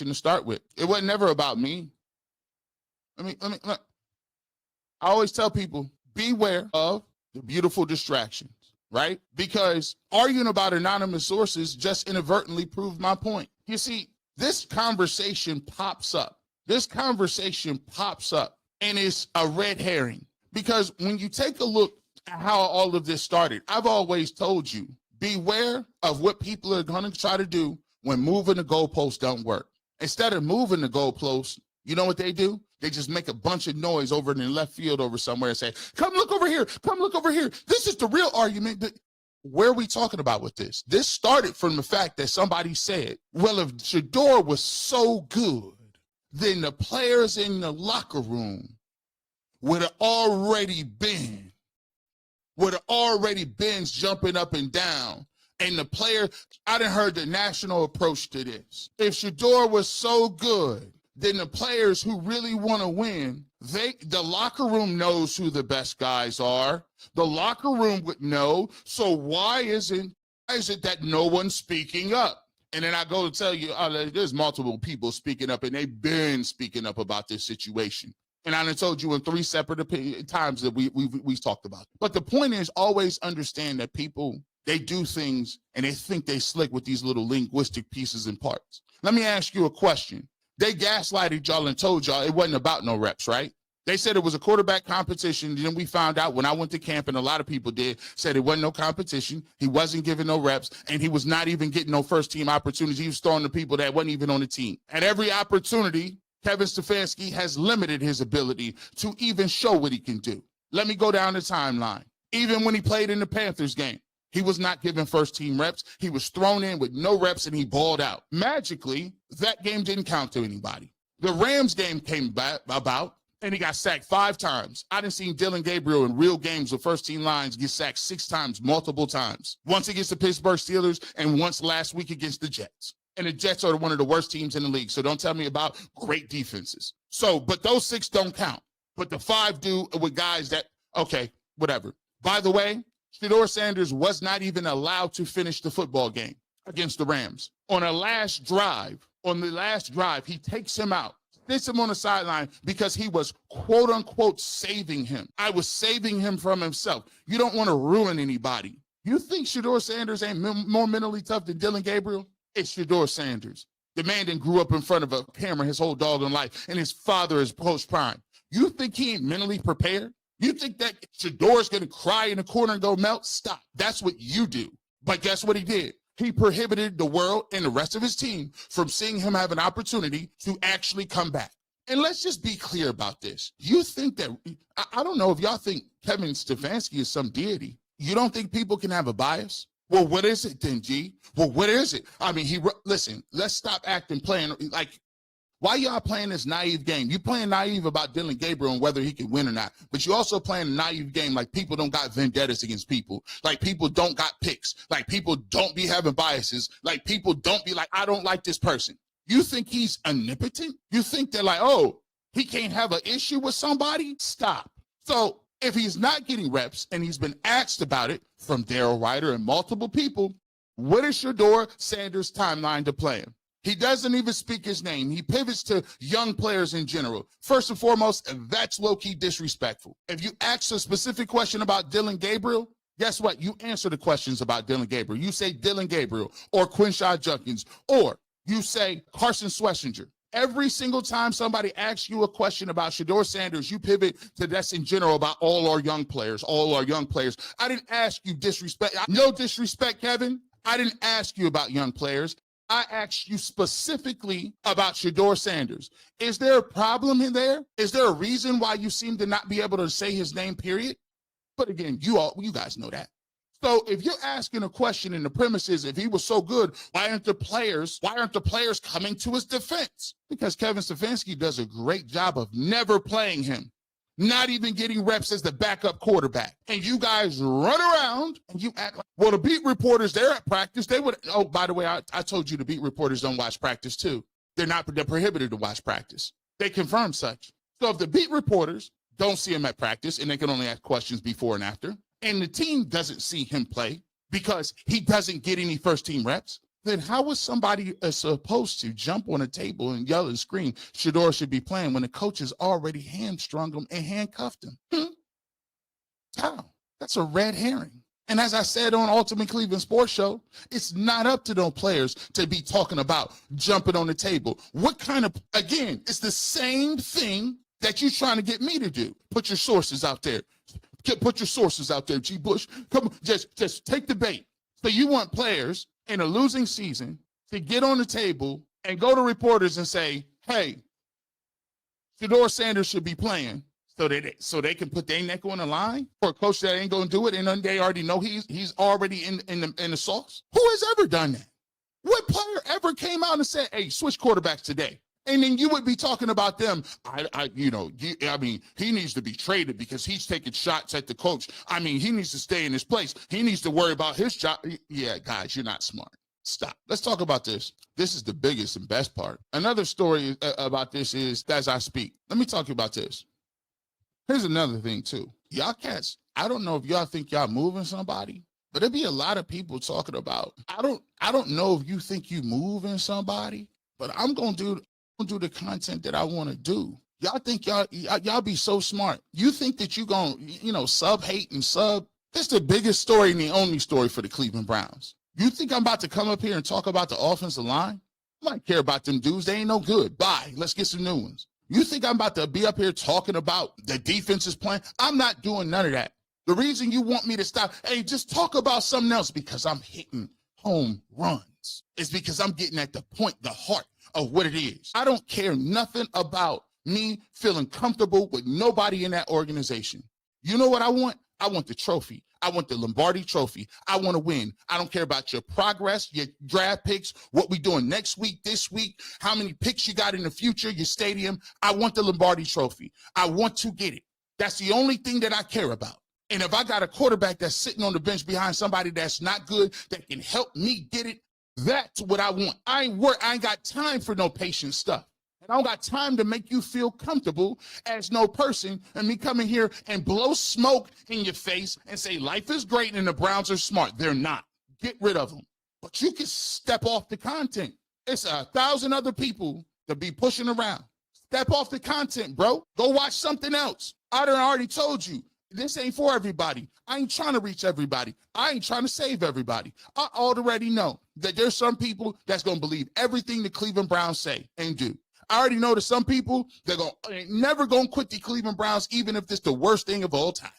to start with. It wasn't never about me. Look. I always tell people, beware of the beautiful distractions, right? Because arguing about anonymous sources just inadvertently proved my point. You see, this conversation pops up. And it's a red herring. Because when you take a look at how all of this started, I've always told you, beware of what people are going to try to do when moving the goalposts don't work. Instead of moving the goalposts, you know what they do? They just make a bunch of noise over in the left field over somewhere and say, come look over here. Come look over here. This is the real argument. Where are we talking about with this? This started from the fact that somebody said, well, if Shedeur was so good, then the players in the locker room would have already been jumping up and down. And the player, I done heard the national approach to this. If Shedeur was so good, then the players who really want to win, the locker room knows who the best guys are. The locker room would know. So why is it that no one's speaking up? And then I go to tell you, there's multiple people speaking up, and they've been speaking up about this situation. And I done told you in 3 separate times that we talked about it. But the point is, always understand that people, they do things and they think they slick with these little linguistic pieces and parts. Let me ask you a question. They gaslighted y'all and told y'all it wasn't about no reps, right? They said it was a quarterback competition. Then we found out when I went to camp, and a lot of people did, said it wasn't no competition. He wasn't giving no reps, and he was not even getting no first-team opportunities. He was throwing to people that wasn't even on the team. At every opportunity, Kevin Stefanski has limited his ability to even show what he can do. Let me go down the timeline. Even when he played in the Panthers game, he was not given first-team reps. He was thrown in with no reps, and he balled out. Magically, that game didn't count to anybody. The Rams game came back about, and he got sacked 5 times. I done seen Dillon Gabriel in real games with first-team lines get sacked 6 times, multiple times. Once against the Pittsburgh Steelers, and once last week against the Jets. And the Jets are one of the worst teams in the league, so don't tell me about great defenses. So, but those 6 don't count. But the 5 do with guys that, okay, whatever. By the way, Shedeur Sanders was not even allowed to finish the football game against the Rams. On the last drive, he takes him out, sits him on the sideline because he was, quote unquote, saving him. I was saving him from himself. You don't want to ruin anybody. You think Shedeur Sanders ain't more mentally tough than Dillon Gabriel? It's Shedeur Sanders. The man that grew up in front of a camera his whole doggone life, and his father is post-prime. You think he ain't mentally prepared? You think that Shedeur's going to cry in the corner and go melt? Stop. That's what you do. But guess what he did? He prohibited the world and the rest of his team from seeing him have an opportunity to actually come back. And let's just be clear about this. You think that, I don't know if y'all think Kevin Stefanski is some deity. You don't think people can have a bias? Well, what is it then, G? Well, what is it? I mean, listen, let's stop playing like, why y'all playing this naive game? You playing naive about Dillon Gabriel and whether he can win or not, but you also playing a naive game like people don't got vendettas against people, like people don't got picks, like people don't be having biases, like people don't be like, I don't like this person. You think he's omnipotent? You think they're like, oh, he can't have an issue with somebody? Stop. So if he's not getting reps and he's been asked about it from Daryl Ryder and multiple people, what is Shedeur Sanders' timeline to play him? He doesn't even speak his name. He pivots to young players in general. First and foremost, that's low-key disrespectful. If you ask a specific question about Dillon Gabriel, guess what? You answer the questions about Dillon Gabriel. You say Dillon Gabriel or Quinshon Judkins, or you say Carson Schlesinger. Every single time somebody asks you a question about Shedeur Sanders, you pivot to that's in general about all our young players. I didn't ask you disrespect. No disrespect, Kevin. I didn't ask you about young players. I asked you specifically about Shedeur Sanders. Is there a problem in there? Is there a reason why you seem to not be able to say his name, period? But again, you guys know that. So if you're asking a question and the premise is if he was so good, why aren't the players coming to his defense? Because Kevin Stefanski does a great job of never playing him, not even getting reps as the backup quarterback. And you guys run around and you act like, well, the beat reporters, they're at practice. They would, oh, by the way, I told you the beat reporters don't watch practice too. They're prohibited to watch practice. They confirm such. So if the beat reporters don't see him at practice and they can only ask questions before and after, and the team doesn't see him play because he doesn't get any first-team reps, then how is somebody supposed to jump on a table and yell and scream, Shedeur should be playing when the coach has already hamstrung him and handcuffed him? How? That's a red herring. And as I said on Ultimate Cleveland Sports Show, it's not up to those players to be talking about jumping on the table. What kind of, again, it's the same thing that you're trying to get me to do. Put your sources out there. Put your sources out there, G. Bush. Come on, just take the bait. So you want players in a losing season to get on the table and go to reporters and say, hey, Shedeur Sanders should be playing. So they can put their neck on the line for a coach that ain't gonna do it, and then they already know he's already in the sauce. Who has ever done that? What player ever came out and said, "Hey, switch quarterbacks today"? And then you would be talking about them. I mean, he needs to be traded because he's taking shots at the coach. I mean, he needs to stay in his place. He needs to worry about his job. Yeah, guys, you're not smart. Stop. Let's talk about this. This is the biggest and best part. Another story about this is as I speak. Let me talk to you about this. Here's another thing too. Y'all cats, I don't know if y'all think y'all moving somebody, but there'd be a lot of people talking about, I don't know if you think you moving somebody, but I'm gonna do the content that I want to do. Y'all think y'all be so smart. You think that you gonna sub hate and sub. That's the biggest story and the only story for the Cleveland Browns. You think I'm about to come up here and talk about the offensive line? I might care about them dudes. They ain't no good. Bye. Let's get some new ones. You think I'm about to be up here talking about the defense's plan? I'm not doing none of that. The reason you want me to stop, hey, just talk about something else because I'm hitting home runs. It's because I'm getting at the point, the heart of what it is. I don't care nothing about me feeling comfortable with nobody in that organization. You know what I want? I want the trophy. I want the Lombardi trophy. I want to win. I don't care about your progress, your draft picks, what we doing next week, this week, how many picks you got in the future, your stadium. I want the Lombardi trophy. I want to get it. That's the only thing that I care about. And if I got a quarterback that's sitting on the bench behind somebody that's not good, that can help me get it, that's what I want. I ain't got time for no patient stuff. I don't got time to make you feel comfortable as no person and me coming here and blow smoke in your face and say life is great and the Browns are smart. They're not. Get rid of them. But you can step off the content. It's 1,000 other people to be pushing around. Step off the content, bro. Go watch something else. I done already told you, this ain't for everybody. I ain't trying to reach everybody. I ain't trying to save everybody. I already know that there's some people that's going to believe everything the Cleveland Browns say and do. I already know that some people, they're never going to quit the Cleveland Browns, even if it's the worst thing of all time.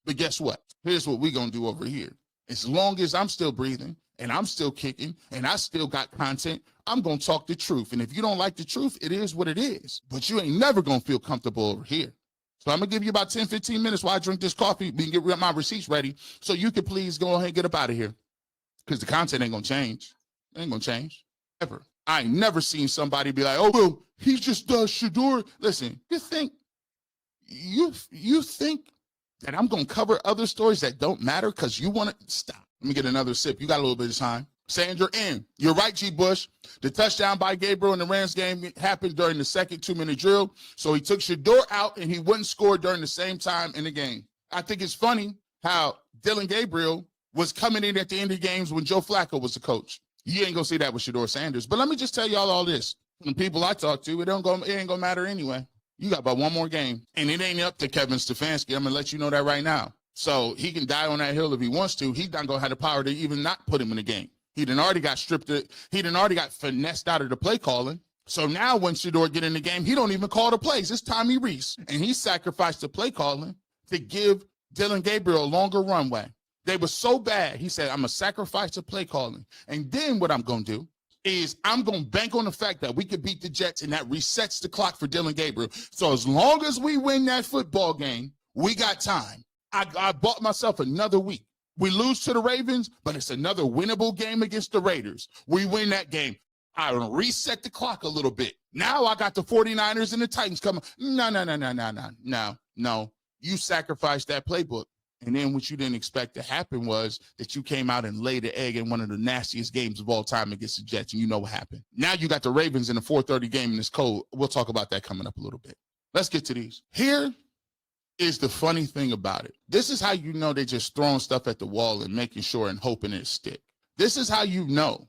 But guess what? Here's what we're going to do over here. As long as I'm still breathing and I'm still kicking and I still got content, I'm going to talk the truth. And if you don't like the truth, it is what it is. But you ain't never going to feel comfortable over here. So I'm going to give you about 10, 15 minutes while I drink this coffee. We can get my receipts ready so you can please go ahead and get up out of here because the content ain't going to change. It ain't going to change ever. I ain't never seen somebody be like, oh, well, he just does Shedeur. Listen, you think that I'm going to cover other stories that don't matter because you want to stop. Let me get another sip. You got a little bit of time. Sandra in. You're right, G. Bush. The touchdown by Gabriel in the Rams game happened during the second 2-minute drill. So he took Shedeur out and he wouldn't score during the same time in the game. I think it's funny how Dylan Gabriel was coming in at the end of the games when Joe Flacco was the coach. You ain't gonna see that with Shedeur Sanders. But let me just tell y'all all this. From the people I talk to, it ain't gonna matter anyway. You got about one more game. And it ain't up to Kevin Stefanski. I'm gonna let you know that right now. So he can die on that hill if he wants to. He's not gonna have the power to even not put him in the game. He done already got stripped. He done already got finessed out of the play calling. So now when Shedeur get in the game, he don't even call the plays. It's Tommy Reese. And he sacrificed the play calling to give Dylan Gabriel a longer runway. They were so bad, he said, I'm going to sacrifice the play calling. And then what I'm going to do is I'm going to bank on the fact that we could beat the Jets, and that resets the clock for Dylan Gabriel. So as long as we win that football game, we got time. I bought myself another week. We lose to the Ravens, but it's another winnable game against the Raiders. We win that game. I reset the clock a little bit. Now I got the 49ers and the Titans coming. No. You sacrificed that playbook. And then what you didn't expect to happen was that you came out and laid the egg in one of the nastiest games of all time against the Jets, and you know what happened. Now you got the Ravens in the 4:30 game and it's cold. We'll talk about that coming up a little bit. Let's get to these. Here is the funny thing about it. This is how you know they're just throwing stuff at the wall and making sure and hoping it stick. This is how you know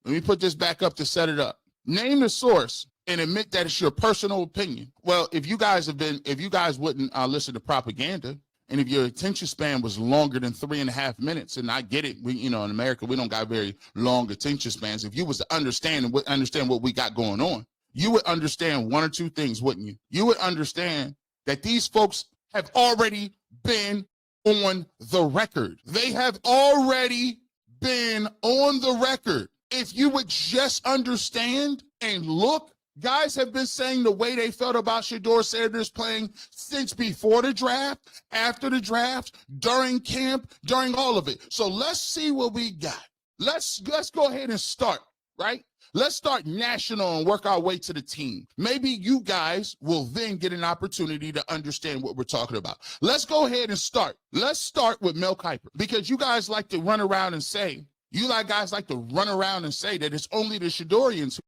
Let me put this back up to set it up. Name the source and admit that it's your personal opinion. Well, if you guys wouldn't listen to propaganda, and if your attention span was longer than 3.5 minutes, and I get it, in America, we don't got very long attention spans. If you was to understand what we got going on, you would understand one or two things, wouldn't you? You would understand that these folks have already been on the record. They have already been on the record. If you would just understand and look, guys have been saying the way they felt about Shedeur Sanders playing since before the draft, after the draft, during camp, during all of it. So let's see what we got. Let's go ahead and start, right? Let's start national and work our way to the team. Maybe you guys will then get an opportunity to understand what we're talking about. Let's go ahead and start. Let's start with Mel Kiper, because you guys like to run around and say, that it's only the Shedeurians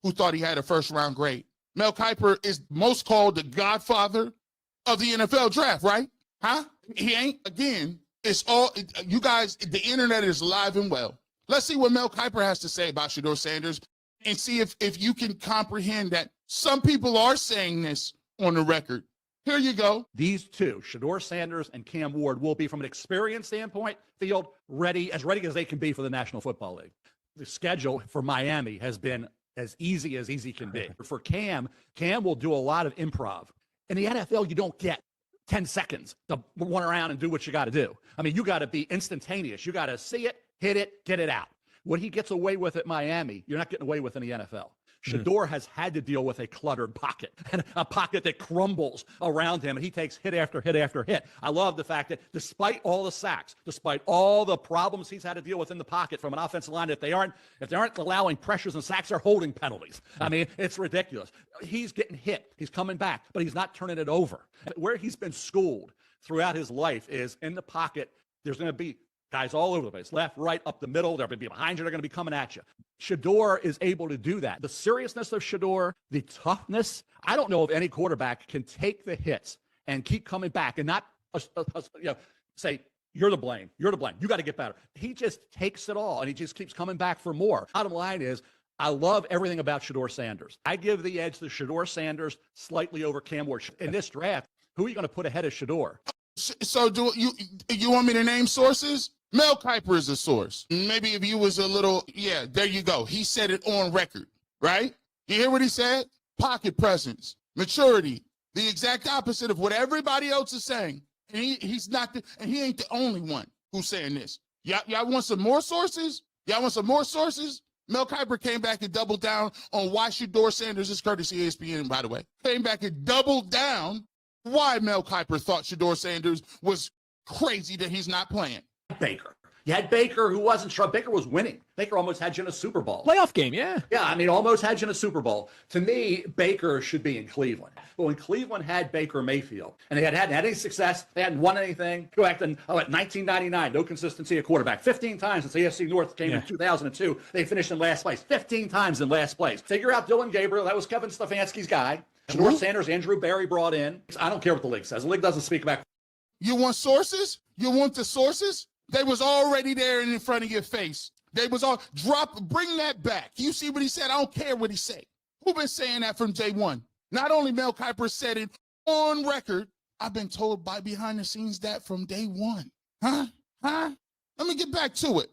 who thought he had a first-round grade. Mel Kiper is most called the godfather of the NFL draft, right? Huh? He ain't. Again, it's all, you guys, the internet is alive and well. Let's see what Mel Kiper has to say about Shedeur Sanders and see if you can comprehend that some people are saying this on the record. Here you go. These two, Shedeur Sanders and Cam Ward, will be, from an experience standpoint, field ready as they can be for the National Football League. The schedule for Miami has been as easy can be. For Cam will do a lot of improv. In the NFL, you don't get 10 seconds to run around and do what you got to do. I mean, you got to be instantaneous. You got to see it, hit it, get it out. What he gets away with at Miami, you're not getting away with in the NFL. Shedeur has had to deal with a cluttered pocket, and a pocket that crumbles around him, and he takes hit after hit after hit. I love the fact that despite all the sacks, despite all the problems he's had to deal with in the pocket from an offensive line, if they aren't allowing pressures and sacks, they're holding penalties. I mean, it's ridiculous. He's getting hit. He's coming back, but he's not turning it over. Where he's been schooled throughout his life is in the pocket. There's going to be guys all over the place, left, right, up the middle. They're going to be behind you. They're going to be coming at you. Shedeur is able to do that. The seriousness of Shedeur, the toughness, I don't know if any quarterback can take the hits and keep coming back and not say, you're to blame. You're to blame. You got to get better. He just takes it all, and he just keeps coming back for more. Bottom line is, I love everything about Shedeur Sanders. I give the edge to Shedeur Sanders slightly over Cam Ward. In this draft, who are you going to put ahead of Shedeur? So do you want me to name sources? Mel Kiper is a source. Maybe if you was a little, yeah, there you go. He said it on record, right? You hear what he said? Pocket presence, maturity, the exact opposite of what everybody else is saying. And he's not, and he ain't the only one who's saying this. Y'all want some more sources? Y'all want some more sources? Mel Kiper came back and doubled down on why Shedeur Sanders is courtesy ESPN, by the way. Came back and doubled down why Mel Kiper thought Shedeur Sanders was crazy that he's not playing. Baker. You had Baker, who wasn't sure. Baker was winning. Baker almost had you in a Super Bowl. Playoff game, yeah. Yeah, I mean, almost had you in a Super Bowl. To me, Baker should be in Cleveland. But when Cleveland had Baker Mayfield, and they hadn't had any success, they hadn't won anything, go back to 1999, no consistency at quarterback. 15 times since AFC North came in 2002, they finished in last place. 15 times in last place. Figure out Dylan Gabriel. That was Kevin Stefanski's guy. Shedeur Sanders, Andrew Berry brought in. I don't care what the league says. The league doesn't speak about. You want sources? You want the sources? They was already there in front of your face. They was all bring that back. You see what he said? I don't care what he said. Who been saying that from day one? Not only Mel Kiper said it on record, I've been told by behind the scenes that from day one. Huh? Let me get back to it.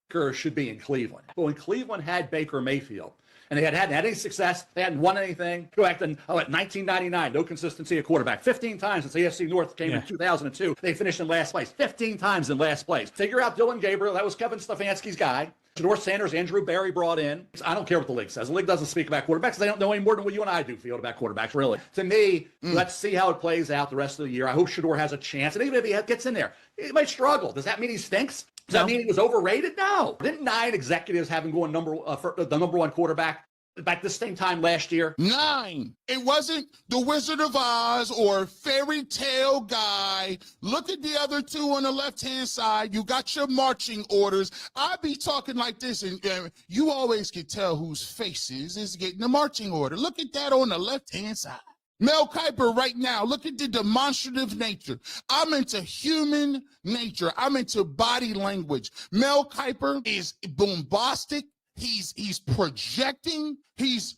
Baker should be in Cleveland. But when Cleveland had Baker Mayfield, and they hadn't had any success, they hadn't won anything, go back to 1999, no consistency at quarterback. 15 times since AFC North came in 2002, they finished in last place. 15 times in last place. Figure out Dylan Gabriel. That was Kevin Stefanski's guy. Shedeur Sanders, Andrew Berry brought in. I don't care what the league says. The league doesn't speak about quarterbacks. They don't know any more than what you and I do field about quarterbacks, really. To me, let's see how it plays out the rest of the year. I hope Shedeur has a chance. And even if he gets in there, he might struggle. Does that mean he stinks? Does that mean he was overrated? No. Didn't 9 executives have him going the number one quarterback back this same time last year? 9. It wasn't the Wizard of Oz or Fairy Tale Guy. Look at the other two on the left-hand side. You got your marching orders. I be talking like this, and you always can tell whose faces is getting the marching order. Look at that on the left-hand side. Mel Kiper right now, look at the demonstrative nature. I'm into human nature. I'm into body language. Mel Kiper is bombastic He's projecting. He's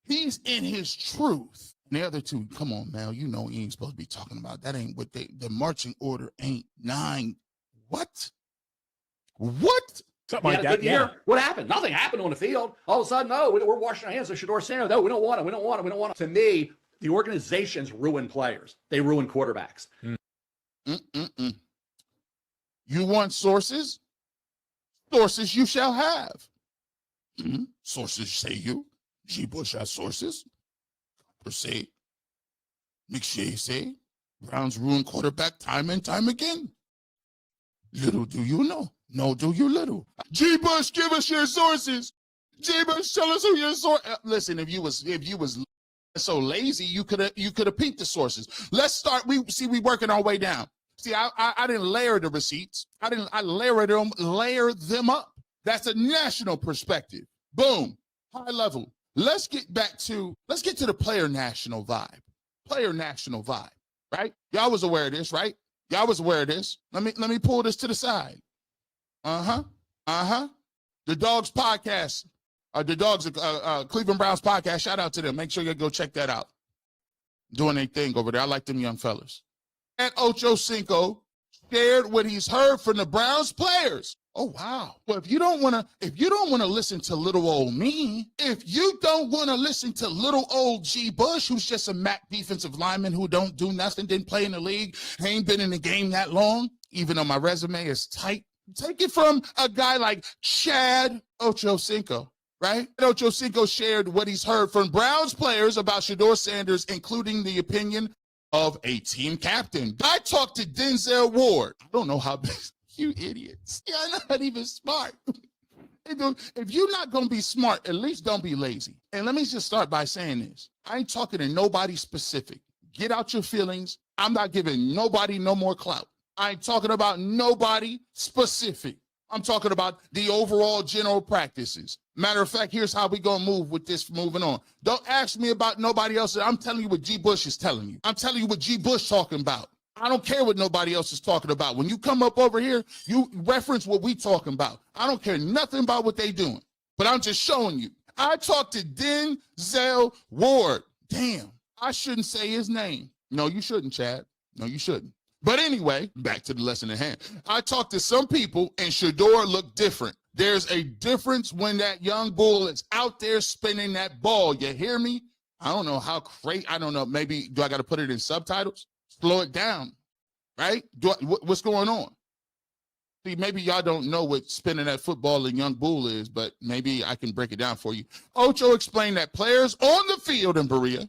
in his truth. And the other two, come on, Mel, you know he ain't supposed to be talking about. That ain't what the marching order ain't 9. What? What? Something like that. Yeah. What happened? Nothing happened on the field. All of a sudden, no, we're washing our hands of Shedeur Sanders. No, we don't want it. To me, the organizations ruin players. They ruin quarterbacks. You want sources? Sources you shall have. Sources say you. G. Bush has sources. Per se. McShay say. Browns ruin quarterback time and time again. Little do you know. No, do you little. G. Bush, give us your sources. G. Bush, tell us who your source. Listen, if you was so lazy, you could have peeped the sources. Let's start. We working our way down. See, I didn't layer the receipts. I layer them up. That's a national perspective. Boom. High level. Let's get to the player national vibe. Player national vibe, right? Y'all was aware of this, right? Y'all was aware of this. Let me pull this to the side. The Dogs podcast, the Dogs Cleveland Browns podcast. Shout out to them. Make sure you go check that out. Doing their thing over there. I like them young fellas. And Ocho Cinco shared what he's heard from the Browns players. Oh wow. Well, if you don't want to listen to little old me, if you don't want to listen to little old G. Bush, who's just a MAC defensive lineman who don't do nothing, didn't play in the league, ain't been in the game that long, even though my resume is tight. Take it from a guy like Chad Ochocinco, right? Ochocinco shared what he's heard from Browns players about Shedeur Sanders, including the opinion of a team captain. I talked to Denzel Ward. I don't know how you idiots. You're not even smart. If you're not going to be smart, at least don't be lazy. And let me just start by saying this. I ain't talking to nobody specific. Get out your feelings. I'm not giving nobody no more clout. I ain't talking about nobody specific. I'm talking about the overall general practices. Matter of fact, here's how we gonna move with this moving on. Don't ask me about nobody else. I'm telling you what G. Bush is telling you. I'm telling you what G. Bush talking about. I don't care what nobody else is talking about. When you come up over here, you reference what we talking about. I don't care nothing about what they doing, but I'm just showing you. I talked to Denzel Ward. Damn, I shouldn't say his name. No, you shouldn't, Chad. No, you shouldn't. But anyway, back to the lesson at hand. I talked to some people, and Shedeur looked different. There's a difference when that young bull is out there spinning that ball. You hear me? I don't know how crazy. I don't know. Maybe do I got to put it in subtitles? Slow it down, right? What's going on? See, maybe y'all don't know what spinning that football and young bull is, but maybe I can break it down for you. Ocho explained that players on the field in Berea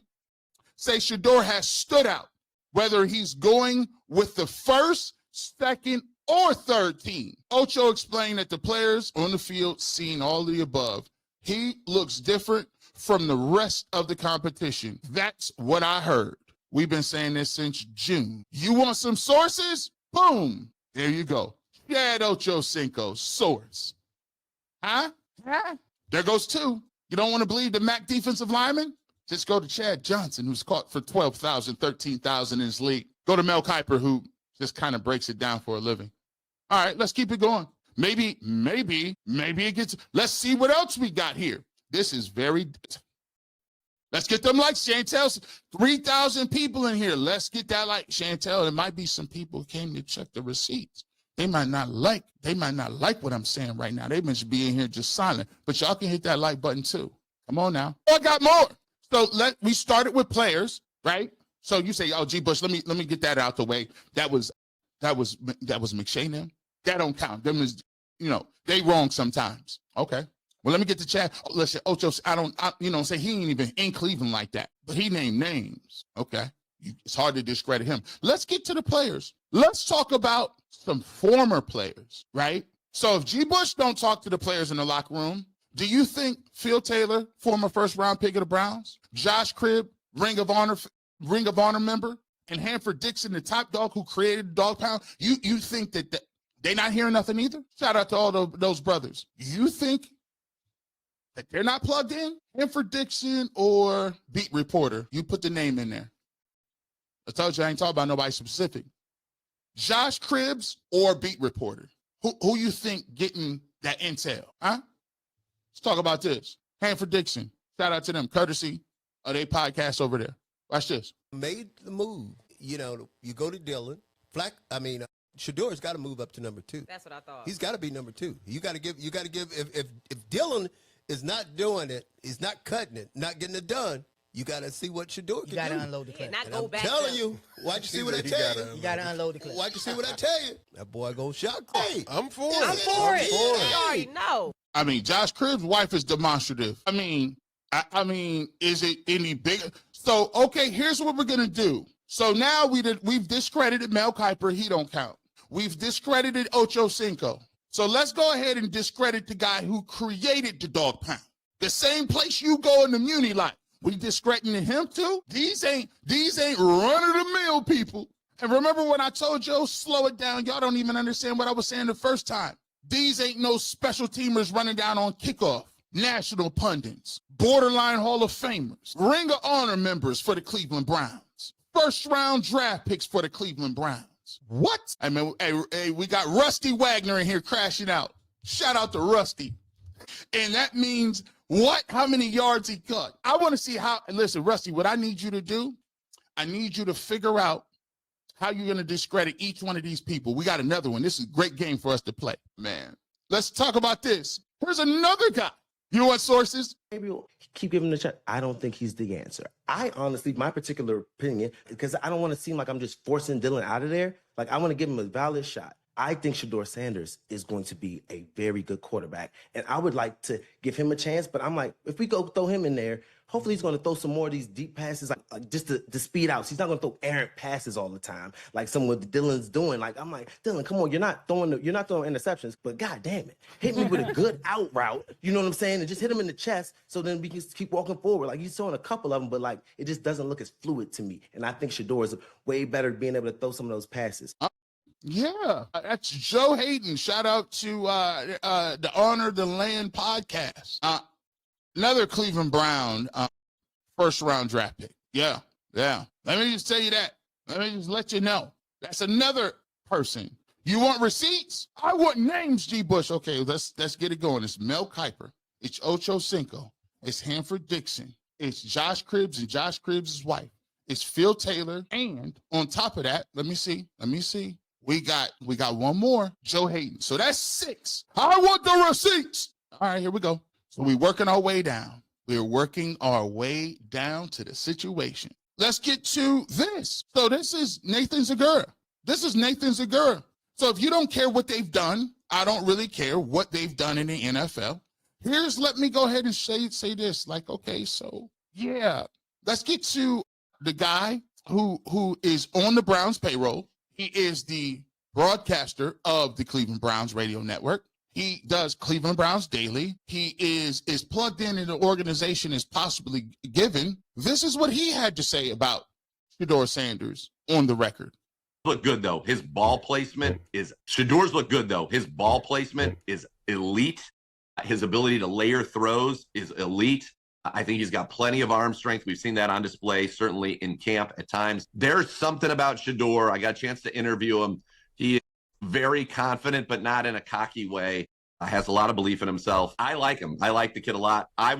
say Shedeur has stood out, whether he's going with the first, second, or third team. Ocho explained that the players on the field seen all of the above. He looks different from the rest of the competition. That's what I heard. We've been saying this since June. You want some sources? Boom. There you go. Chad Ochocinco, source. Huh? There goes two. You don't want to believe the MAC defensive lineman? Just go to Chad Johnson, who's caught for 12,000, 13,000 in his league. Go to Mel Kiper, who just kind of breaks it down for a living. All right, let's keep it going. Maybe it gets, let's see what else we got here. This is let's get them likes, Chantel. 3,000 people in here. Let's get that like, Chantel. There might be some people who came to check the receipts. They might not like what I'm saying right now. They must be in here just silent. But y'all can hit that like button too. Come on now. Oh, I got more. So we started with players, right? So you say, oh, G. Bush, let me get that out the way. That was McShay and them. That don't count. Them is, they wrong sometimes. Okay. Well, let me get to Chad. Oh, listen, Ocho, say he ain't even in Cleveland like that, but he named names. Okay. It's hard to discredit him. Let's get to the players. Let's talk about some former players, right? So if G. Bush don't talk to the players in the locker room, do you think Phil Taylor, former first-round pick of the Browns, Josh Cribb, Ring of Honor member, and Hanford Dixon, the top dog who created the dog pound, you think that they not hearing nothing either? Shout out to all those brothers. You think that they're not plugged in? Hanford Dixon or beat reporter? You put the name in there. I told you I ain't talking about nobody specific. Josh Cribbs or beat reporter? Who you think getting that intel? Huh? Let's talk about this. Hanford Dixon. Shout out to them. Courtesy of their podcast over there. Watch this. Made the move. You know, you go to Dylan. Shedeur's got to move up to number 2. That's what I thought. He's got to be number 2. You got to give, if Dylan is not doing it, he's not cutting it, not getting it done, you got to see what Shedeur can do. You got to unload the clip. Not And go I'm back. telling you, why'd you see what I tell you? You got to unload the clip. Why'd you see what I tell you? That boy go shot. Hey, I'm for I'm it. for it. it. You already know. I mean, Josh Cribbs' wife is demonstrative. I mean, is it any bigger? So, okay, here's what we're gonna do. So now we've discredited Mel Kiper. He don't count. We've discredited Ocho Cinco. So let's go ahead and discredit the guy who created the dog pound. The same place you go in the Muni line. We discrediting him too? These ain't run-of-the-mill people. And remember when I told you, slow it down, y'all don't even understand what I was saying the first time. These ain't no special teamers running down on kickoff. National pundits, borderline Hall of Famers, Ring of Honor members for the Cleveland Browns, first-round draft picks for the Cleveland Browns. What? I mean, hey, we got Rusty Wagner in here crashing out. Shout out to Rusty. And that means what? How many yards he cut? I want to see how. Listen, Rusty, what I need you to do, I need you to figure out how you're going to discredit each one of these people. We got another one. This is a great game for us to play. Man, let's talk about this. Here's another guy. You want sources? Maybe we'll keep giving him the chance. I don't think he's the answer. I honestly, my particular opinion, because I don't want to seem like I'm just forcing Dylan out of there. Like, I want to give him a valid shot. I think Shedeur Sanders is going to be a very good quarterback. And I would like to give him a chance, but I'm like, if we go throw him in there, hopefully he's going to throw some more of these deep passes, like just to speed out. He's not going to throw errant passes all the time, like some of what Dylan's doing. Like, I'm like, Dylan, come on, you're not throwing interceptions, but God damn it, hit me with a good out route. You know what I'm saying? And just hit him in the chest, so then we can keep walking forward. Like, he's throwing a couple of them, but like it just doesn't look as fluid to me. And I think Shedeur is way better at being able to throw some of those passes. Yeah, that's Joe Hayden. Shout out to the Honor the Land podcast. Another Cleveland Brown first-round draft pick. Yeah. Let me just tell you that. Let me just let you know. That's another person. You want receipts? I want names, G. Bush. Okay, let's get it going. It's Mel Kiper. It's Ocho Cinco. It's Hanford Dixon. It's Josh Cribbs and Josh Cribbs' wife. It's Phil Taylor. And on top of that, let me see. We got one more, Joe Hayden. So that's 6. I want the receipts. All right, here we go. So we're working our way down. We're working our way down to the situation. Let's get to this. So this is Nathan Zegura. So if you don't care what they've done, I don't really care what they've done in the NFL. Let me go ahead and say this. Like, okay, so yeah, let's get to the guy who is on the Browns payroll. He is the broadcaster of the Cleveland Browns radio network. He does Cleveland Browns Daily. He is plugged in the organization as possibly given. This is what he had to say about Shedeur Sanders on the record. Look good though. His ball placement is Shedeur's look good though. His ball placement is elite. His ability to layer throws is elite. I think he's got plenty of arm strength. We've seen that on display, certainly in camp at times. There's something about Shedeur. I got a chance to interview him. He is very confident, but not in a cocky way. Has a lot of belief in himself. I like him. I like the kid a lot. I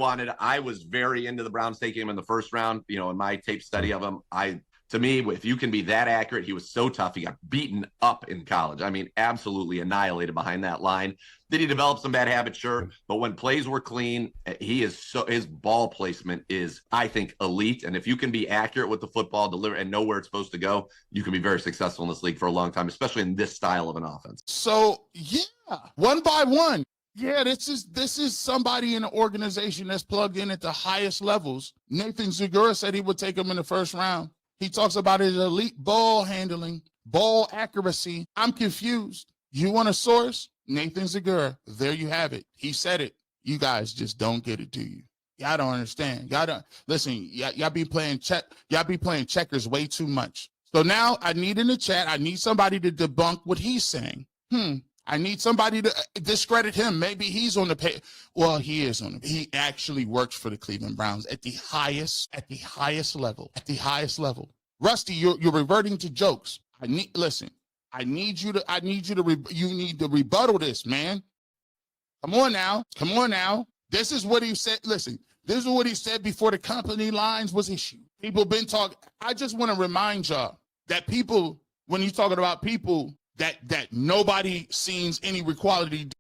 was very into the Browns taking him in the first round, in my tape study of him. To me, if you can be that accurate, he was so tough. He got beaten up in college. I mean, absolutely annihilated behind that line. Did he develop some bad habits? Sure. But when plays were clean, his ball placement is, I think, elite. And if you can be accurate with the football, deliver, and know where it's supposed to go, you can be very successful in this league for a long time, especially in this style of an offense. So, yeah, one by one. Yeah, this is somebody in the organization that's plugged in at the highest levels. Nathan Zegura said he would take him in the first round. He talks about his elite ball handling, ball accuracy. I'm confused. You want a source? Nathan Zegura. There you have it. He said it. You guys just don't get it, do you? Y'all don't understand. Y'all don't listen. Y'all be playing checkers way too much. So now I need in the chat. I need somebody to debunk what he's saying. I need somebody to discredit him. Maybe he's on the pay. Well, he is on the. He actually works for the Cleveland Browns at the highest level. Rusty, you're reverting to jokes. You need to rebuttal this, man. Come on now. This is what he said. Listen, this is what he said before the company lines was issued. People been talking. I just want to remind y'all that people, when you're talking about people that nobody sees any quality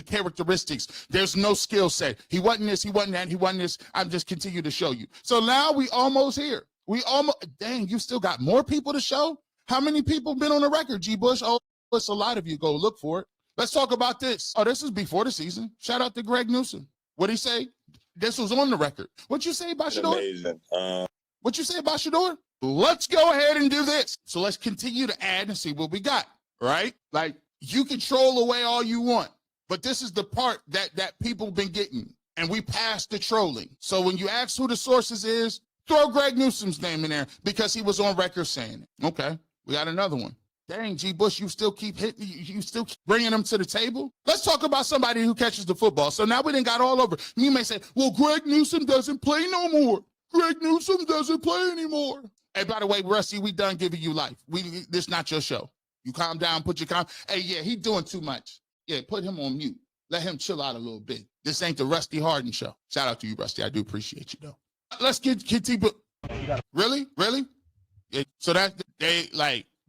characteristics, there's no skill set. He wasn't this, he wasn't that, he wasn't this. I'm just continue to show you. So now we almost here. Dang, you still got more people to show? How many people been on the record, G. Bush? Oh, it's a lot of you. Go look for it. Let's talk about this. Oh, this is before the season. Shout out to Greg Newsom. What'd he say? This was on the record. What'd you say about Shedeur? Amazing. What'd you say about Shedeur? Let's go ahead and do this. So let's continue to add and see what we got, right? Like, you can troll away all you want, but this is the part that people been getting, and we passed the trolling. So when you ask who the sources is, throw Greg Newsom's name in there because he was on record saying it. Okay, we got another one. Dang, G. Bush, you still keep hitting, you still keep bringing them to the table? Let's talk about somebody who catches the football. So now we done got all over. You may say, well, Greg Newsom doesn't play no more. Greg Newsom doesn't play anymore. Hey, by the way, Rusty, we done giving you life. This not your show. You calm down, put your Hey, yeah, he doing too much. Yeah, put him on mute. Let him chill out a little bit. This ain't the Rusty Harden show. Shout out to you, Rusty. I do appreciate you, though. Let's get people. Really? Yeah, so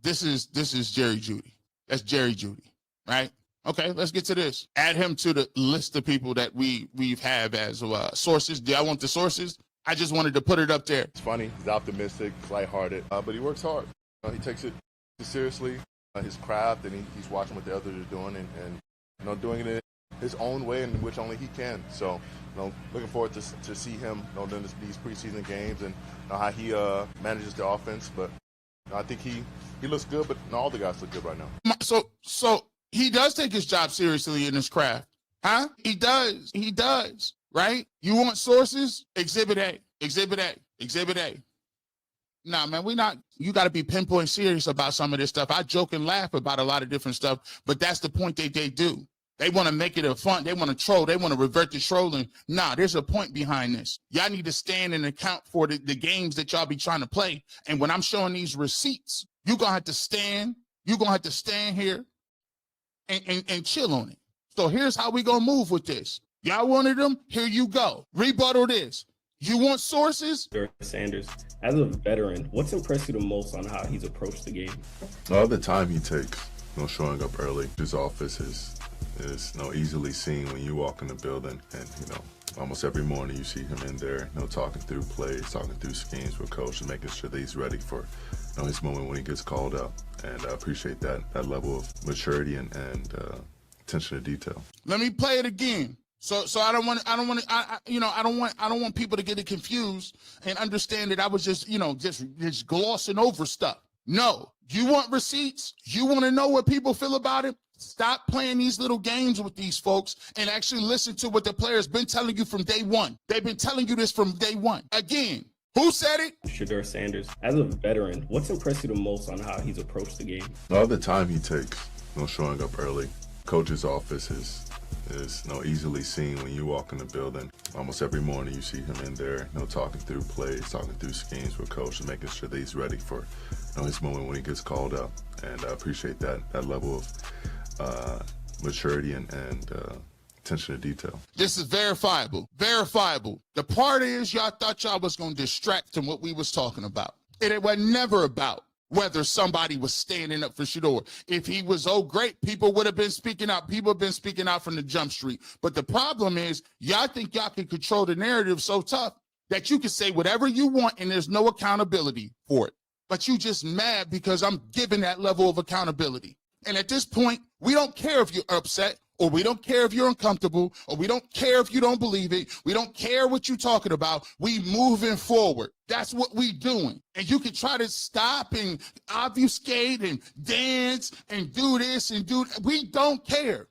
this is Jerry Jeudy. That's Jerry Jeudy, right? Okay, let's get to this. Add him to the list of people that we've have as sources. Do I want the sources? I just wanted to put it up there. It's funny. He's optimistic, lighthearted, but he works hard. He takes it seriously, his craft, and he's watching what the others are doing and doing it his own way in which only he can. So, looking forward to see him during these preseason games and how he manages the offense. But I think he looks good, but all the guys look good right now. So he does take his job seriously in his craft, huh? He does, right? You want sources? Exhibit A. Nah, man, you got to be pinpoint serious about some of this stuff. I joke and laugh about a lot of different stuff, but that's the point they do. They want to make it a fun. They want to troll. They want to revert to trolling. Nah, there's a point behind this. Y'all need to stand and account for the games that y'all be trying to play. And when I'm showing these receipts, you're going to have to stand. You're going to have to stand here and chill on it. So here's how we going to move with this. Y'all wanted them? Here you go. Rebuttal this. You want sources? Sanders, as a veteran, what's impressed you the most on how he's approached the game? The time he takes, showing up early. His office is easily seen when you walk in the building, and almost every morning you see him in there, talking through plays, talking through schemes with coach, and making sure that he's ready for his moment when he gets called up. And I appreciate that level of maturity and attention to detail. Let me play it again. So I don't want people to get it confused and understand that I was just glossing over stuff. No, you want receipts? You want to know what people feel about it? Stop playing these little games with these folks and actually listen to what the players been telling you from day one. They've been telling you this from day one. Again, who said it? Shedeur Sanders, as a veteran, what's impressed you the most on how he's approached the game? The time he takes, showing up early. Coach's office is easily seen when you walk in the building. Almost every morning you see him in there, talking through plays, talking through schemes with coach, and making sure that he's ready for his moment when he gets called up. And I appreciate that level of maturity and attention to detail. This is verifiable. The part is y'all thought y'all was going to distract from what we was talking about. It was never about whether somebody was standing up for Shedeur. If he was great, people would have been speaking out. People have been speaking out from the jump street. But the problem is y'all think y'all can control the narrative so tough that you can say whatever you want and there's no accountability for it. But you just mad because I'm giving that level of accountability. And at this point, we don't care if you're upset, or we don't care if you're uncomfortable, or we don't care if you don't believe it. We don't care what you're talking about. We moving forward. That's what we doing. And you can try to stop and obfuscate and dance and do this and do that. We don't care.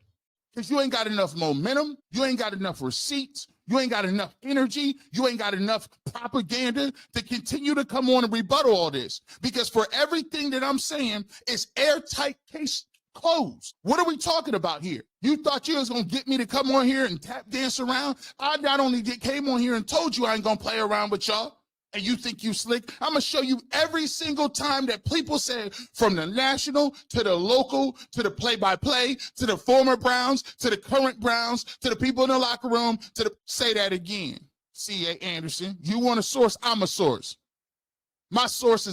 Because you ain't got enough momentum. You ain't got enough receipts. You ain't got enough energy. You ain't got enough propaganda to continue to come on and rebuttal all this. Because for everything that I'm saying, it's airtight case closed. What are we talking about here? You thought you was going to get me to come on here and tap dance around? I not only came on here and told you I ain't going to play around with y'all, and you think you slick? I'm going to show you every single time that people say, from the national to the local to the play-by-play to the former Browns to the current Browns to the people in the locker room say that again. C.A. Anderson, you want a source? I'm a source. My source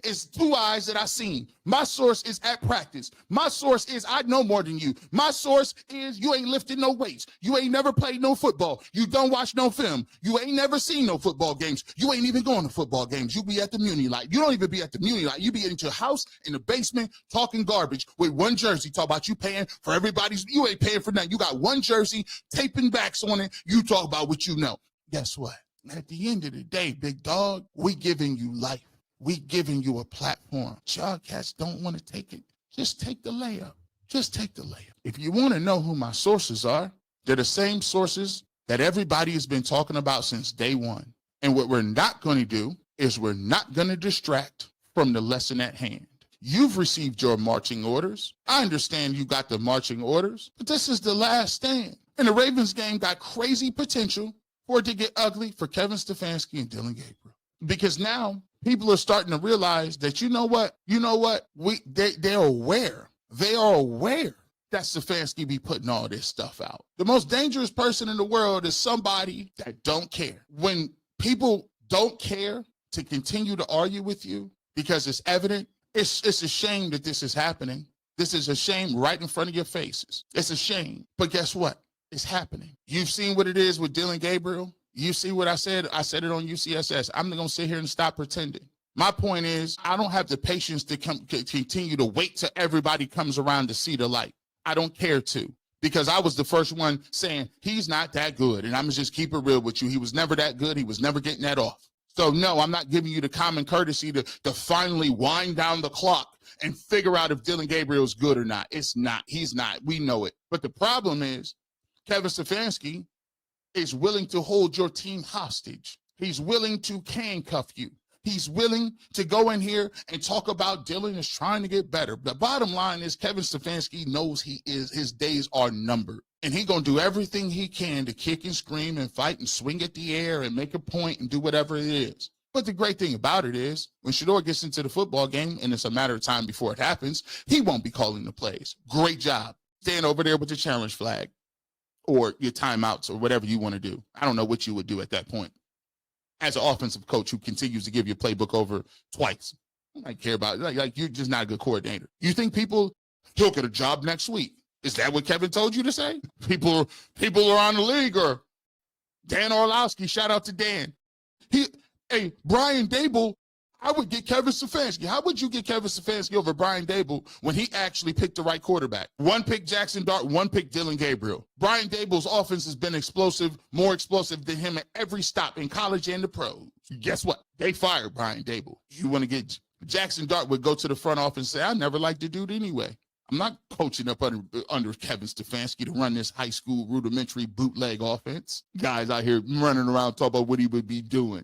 is 2 eyes that I seen. My source is at practice. My source is I know more than you. My source is you ain't lifted no weights. You ain't never played no football. You don't watch no film. You ain't never seen no football games. You ain't even going to football games. You be at the Muni Light. You don't even be at the Muni Light. You be in your house in the basement talking garbage with one jersey. Talk about you paying for everybody's. You ain't paying for nothing. You got one jersey, taping backs on it. You talk about what you know. Guess what? At the end of the day, big dog, we giving you life. We giving you a platform. Y'all cats don't want to take it. Just take the layup. Just take the layup. If you want to know who my sources are, they're the same sources that everybody has been talking about since day one. And what we're not going to do is we're not going to distract from the lesson at hand. You've received your marching orders. I understand you got the marching orders, but this is the last stand. And the Ravens game got crazy potential for it to get ugly for Kevin Stefanski and Dylan Gabriel. Because now people are starting to realize that, you know what? They're aware. They are aware that Stefanski be putting all this stuff out. The most dangerous person in the world is somebody that don't care. When people don't care to continue to argue with you because it's evident, it's a shame that this is happening. This is a shame right in front of your faces. It's a shame. But guess what? It's happening. You've seen what it is with Dylan Gabriel. You see what I said? I said it on UCSS. I'm not going to sit here and stop pretending. My point is, I don't have the patience to continue to wait till everybody comes around to see the light. I don't care to, because I was the first one saying he's not that good. And I'm going to just keep it real with you. He was never that good. He was never getting that off. So no, I'm not giving you the common courtesy to finally wind down the clock and figure out if Dylan Gabriel is good or not. It's not. He's not. We know it. But the problem is, Kevin Stefanski is willing to hold your team hostage. He's willing to handcuff you. He's willing to go in here and talk about Dylan is trying to get better. The bottom line is Kevin Stefanski knows his days are numbered. And he's going to do everything he can to kick and scream and fight and swing at the air and make a point and do whatever it is. But the great thing about it is when Shedeur gets into the football game, and it's a matter of time before it happens, he won't be calling the plays. Great job. Stand over there with the challenge flag, or your timeouts, or whatever you want to do. I don't know what you would do at that point. As an offensive coach who continues to give your playbook over twice, I don't care about it. Like you're just not a good coordinator. You think he'll get a job next week? Is that what Kevin told you to say? People around the league, or Dan Orlowski, shout out to Dan. Brian Dable, I would get Kevin Stefanski. How would you get Kevin Stefanski over Brian Dable when he actually picked the right quarterback? One pick Jackson Dart, one pick Dylan Gabriel. Brian Dable's offense has been explosive, more explosive than him at every stop in college and the pros. Guess what? They fired Brian Dable. You want to get Jackson Dart would go to the front office and say, I never liked the dude anyway. I'm not coaching up under Kevin Stefanski to run this high school rudimentary bootleg offense. Guys out here running around talking about what he would be doing.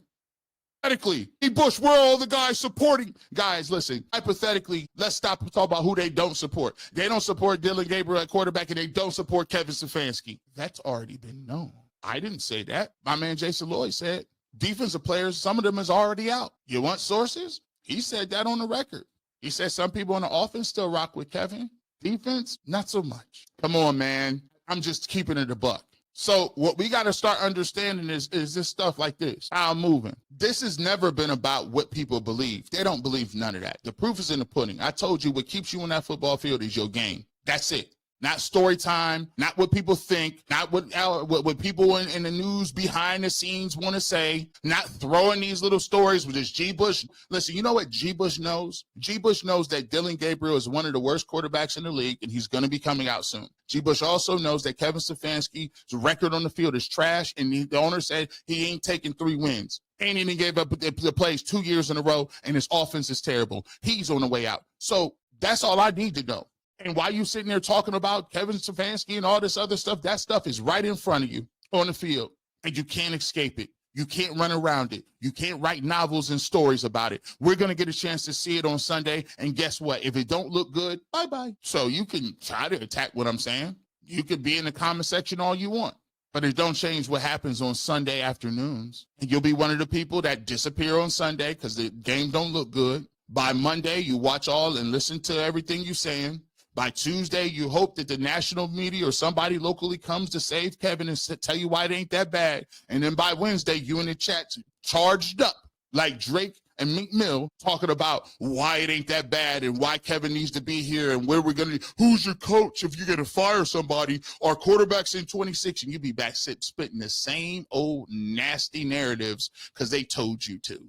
Hypothetically, Bush, we're all the guys supporting. Guys, listen, hypothetically, let's stop talking about who they don't support. They don't support Dylan Gabriel at quarterback, and they don't support Kevin Stefanski. That's already been known. I didn't say that. My man Jason Lloyd said defensive players, some of them is already out. You want sources? He said that on the record. He said some people on the offense still rock with Kevin. Defense, not so much. Come on, man. I'm just keeping it a buck. So what we got to start understanding is this stuff like this, how I'm moving. This has never been about what people believe. They don't believe none of that. The proof is in the pudding. I told you what keeps you on that football field is your game. That's it. Not story time, not what people think, not what people in the news behind the scenes want to say, not throwing these little stories with this G. Bush. Listen, you know what G. Bush knows? G. Bush knows that Dylan Gabriel is one of the worst quarterbacks in the league, and he's going to be coming out soon. G. Bush also knows that Kevin Stefanski's record on the field is trash, and the owner said he ain't taking 3 wins. Ain't even gave up the plays 2 years in a row, and his offense is terrible. He's on the way out. So that's all I need to know. And while you sitting there talking about Kevin Stefanski and all this other stuff, that stuff is right in front of you on the field, and you can't escape it. You can't run around it. You can't write novels and stories about it. We're going to get a chance to see it on Sunday, and guess what? If it don't look good, bye-bye. So you can try to attack what I'm saying. You could be in the comment section all you want. But it don't change what happens on Sunday afternoons. And you'll be one of the people that disappear on Sunday because the game don't look good. By Monday, you watch all and listen to everything you're saying. By Tuesday, you hope that the national media or somebody locally comes to save Kevin and tell you why it ain't that bad. And then by Wednesday, you in the chat charged up like Drake and Meek Mill talking about why it ain't that bad and why Kevin needs to be here and where we're going to, who's your coach if you're going to fire somebody, our quarterback's in 26, and you be back spitting the same old nasty narratives because they told you to.